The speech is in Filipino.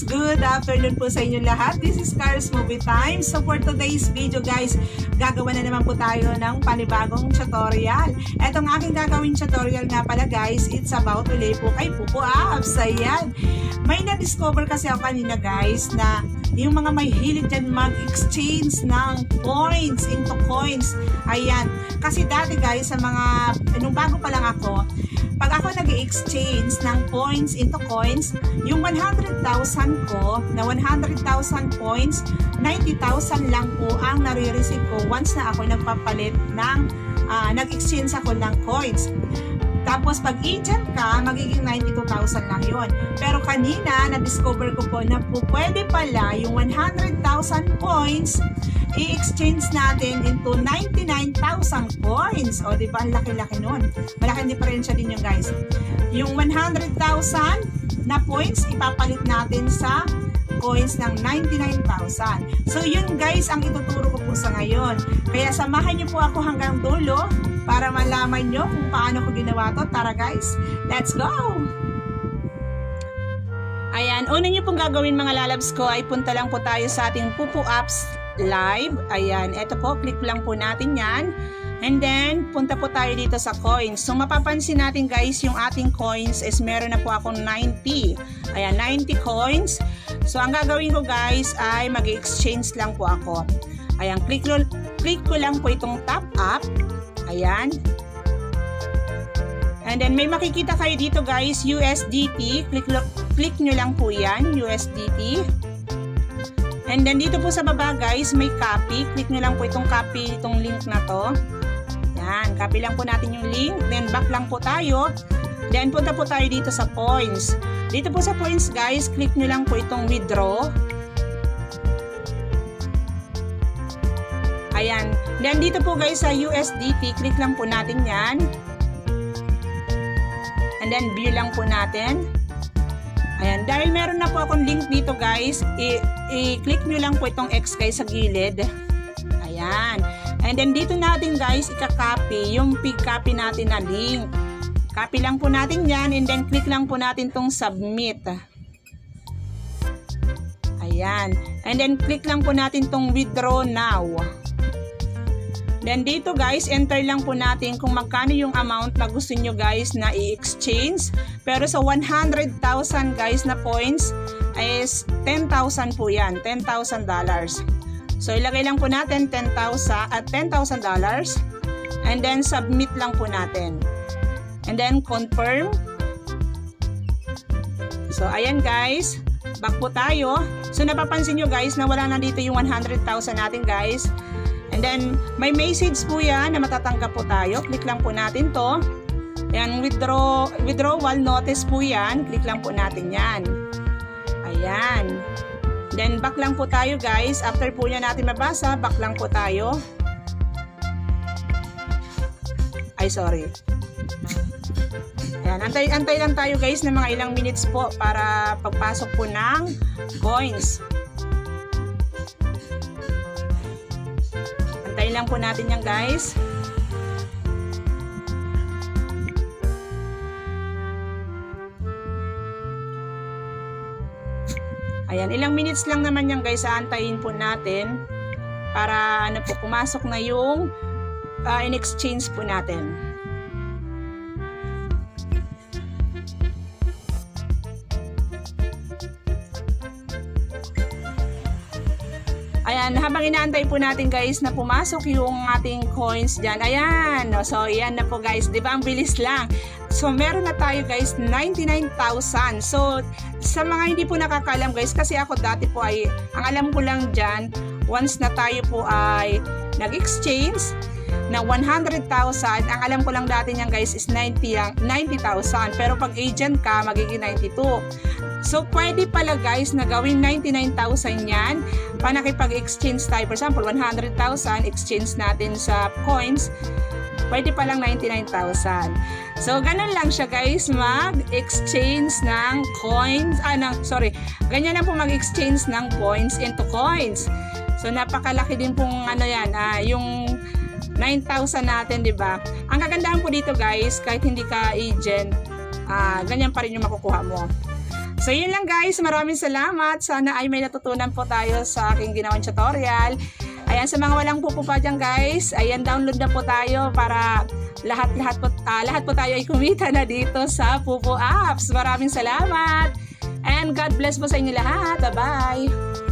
Good afternoon po sa inyo lahat. This is Cars Movie Time. So for today's video guys, gagawa na naman po tayo ng panibagong tutorial. Etong aking gagawin tutorial nga pala guys, it's about ulit po kay Pupu Apps. Ayan. May na-discover kasi ako kanina guys na yung mga may hilig dyan mag-exchange ng points into coins. Ayan. Kasi dati guys, sa mga, nung bago pa lang ako, pag ako nag-exchange ng points into coins, yung 100,000 ko, na 100,000 points, 90,000 lang po ang nare-receive ko once na ako nagpapalit ng, nag-exchange ako ng coins. Tapos pag agent ka, magiging 92,000 lang yun. Pero kanina, na-discover ko po na po pwede pala yung 100,000 points i-exchange natin into 99,000 points. O, diba? Ang laki-laki nun. Malaking diferensya din yung guys. Yung 100,000 na points, ipapalit natin sa coins ng 99,000. So, yun guys, ang ituturo ko po sa ngayon. Kaya samahan niyo po ako hanggang dulo para malaman nyo kung paano ko ginawa to. Tara guys, let's go! Ayan, una nyo pong gagawin mga lalabs ko ay punta lang po tayo sa ating Pupu Apps Live. Ayan, eto po, click lang po natin yan. And then, punta po tayo dito sa coins. So, mapapansin natin guys, yung ating coins is meron na po akong 90. Ayan, 90 coins. So, ang gagawin ko guys ay mag-exchange lang po ako. Ayan, click ko lang po itong top up. Ayan. And then, may makikita kayo dito guys, USDT. Click nyo lang po yan, USDT. And then, dito po sa baba guys, may copy. Click nyo lang po itong copy, itong link na to. Yan, copy lang po natin yung link. Then, back lang po tayo. Then, punta po tayo dito sa points. Dito po sa points guys, click nyo lang po itong withdraw. Ayan. Then, dito po guys sa USDT, click lang po natin yan. And then, view lang po natin. Ayan. Dahil meron na po akong link dito guys, i-click nyo lang po itong X guys sa gilid. Ayan. And then, dito natin guys, ika-copy yung pig-copy natin na link. Copy lang po natin yan. And then, click lang po natin itong submit. Ayan. And then, click lang po natin itong withdraw now. Then dito guys, enter lang po natin kung magkano yung amount na gusto nyo guys na i-exchange. Pero sa 100,000 guys na points is 10,000 po yan, $10,000. So ilagay lang po natin $10,000 and then submit lang po natin. And then confirm. So ayan guys, back po tayo. So napapansin nyo guys na wala na dito yung 100,000 natin guys. And then, may message po yan na matatanggap po tayo. Click lang po natin to. Ayan, withdrawal notice po yan. Click lang po natin yan. Ayan. Then, back lang po tayo guys. After po yan natin mabasa, back lang po tayo. Ay, sorry. Ayan, antay lang tayo guys ng mga ilang minutes po para pagpasok po ng coins. Antayin lang po natin yan guys. Ayan, ilang minutes lang naman yan guys, aantayin po natin para ano po, pumasok na yung in-exchange po natin. Ayan, habang inaantay po natin guys na pumasok yung ating coins dyan. Ayan, so yan na po guys, di ba ang bilis lang. So meron na tayo guys 99,000. So sa mga hindi po nakakalam guys, kasi ako dati po ay, ang alam ko lang dyan, once na tayo po ay nag-exchange na 100,000, ang alam ko lang dati niyan guys is 90,000. Pero pag agent ka, magiging 92. So, pwede pala guys na gawin 99,000 yan pa nakipag-exchange tayo. For example, 100,000, exchange natin sa coins, pwede palang 99,000. So, ganun lang siya guys, mag-exchange ng coins, ganyan lang po mag-exchange ng points into coins. So, napakalaki din pong ano yan, yung 9,000 natin, di ba? Ang kagandahan po dito guys, kahit hindi ka agent, ganyan pa rin yung makukuha mo. So yun lang guys, maraming salamat. Sana ay may natutunan po tayo sa aking ginawang tutorial. Ayan, sa mga walang pupo pa dyan guys, ayan, download na po tayo para lahat po tayo ay kumita na dito sa Pupo Apps. Maraming salamat and God bless po sa inyo lahat. Bye-bye!